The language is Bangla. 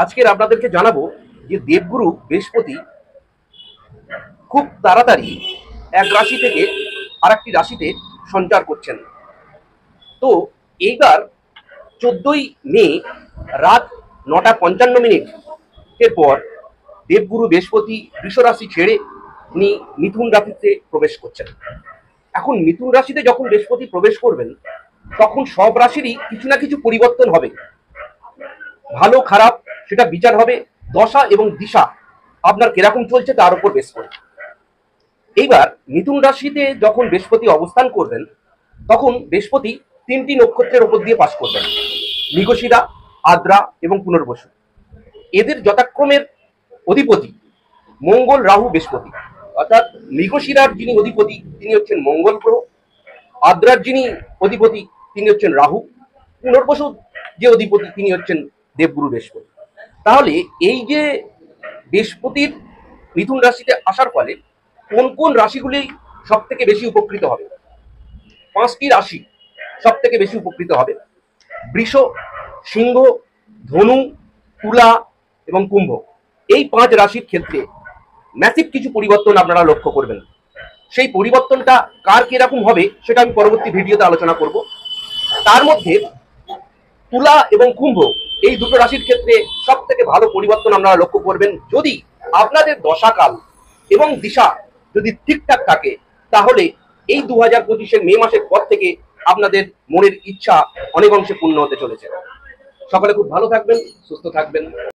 আজকের আপনাদেরকে জানাবো যে দেবগুরু বৃহস্পতি খুব তাড়াতাড়ি এক রাশি থেকে আরেকটি রাশিতে সঞ্চার করছেন। তো এইবার 14ই মে রাত 9:55 পর দেবগুরু বৃহস্পতি বৃষ রাশি ছেড়ে উনি মিথুন রাশিতে প্রবেশ করছেন। এখন মিথুন রাশিতে যখন বৃহস্পতি প্রবেশ করবেন তখন সব রাশিরই কিছু না কিছু পরিবর্তন হবে, ভালো খারাপ সেটা বিচার হবে দশা এবং দিশা আপনার কিরকম চলছে তার উপর বেশ করে। এইবার মিথুন রাশিতে যখন বৃহস্পতি অবস্থান করবেন তখন বৃহস্পতি 3টি নক্ষত্রের উপর দিয়ে পাস করবেন, মৃগশিরা, আদ্রা এবং পুনর্বসু। এদের যথাক্রমের অধিপতি মঙ্গল, রাহু, বৃহস্পতি। অর্থাৎ মৃগশিরার যিনি অধিপতি তিনি হচ্ছেন মঙ্গল গ্রহ, আদ্রার যিনি অধিপতি তিনি হচ্ছেন রাহু, পুনর্বসু যে অধিপতি তিনি হচ্ছেন দেবগুরু বৃহস্পতি। তাহলে এই যে বৃহস্পতির মিথুন রাশিতে আসার ফলে কোন কোন রাশিগুলি সব থেকে বেশি উপকৃত হবে? 5টি রাশি সব থেকে বেশি উপকৃত হবে: বৃষ, সিংহ, ধনু, তুলা এবং কুম্ভ। এই 5 রাশির ক্ষেত্রে ম্যাসিভ কিছু পরিবর্তন আপনারা লক্ষ্য করবেন। সেই পরিবর্তনটা কার কিরকম হবে সেটা আমি পরবর্তী ভিডিওতে আলোচনা করব। তার মধ্যে তুলা এবং কুম্ভ এই দুটো রাশির ক্ষেত্রে সব থেকে ভালো পরিবর্তন আপনারা লক্ষ্য করবেন যদি আপনাদের দশাকাল এবং দিশা যদি ঠিকঠাক থাকে। তাহলে এই 2025-এর মে মাসের পর থেকে আপনাদের মনের ইচ্ছা অনেক অংশে পূর্ণ হতে চলেছে। সকলে খুব ভালো থাকবেন, সুস্থ থাকবেন।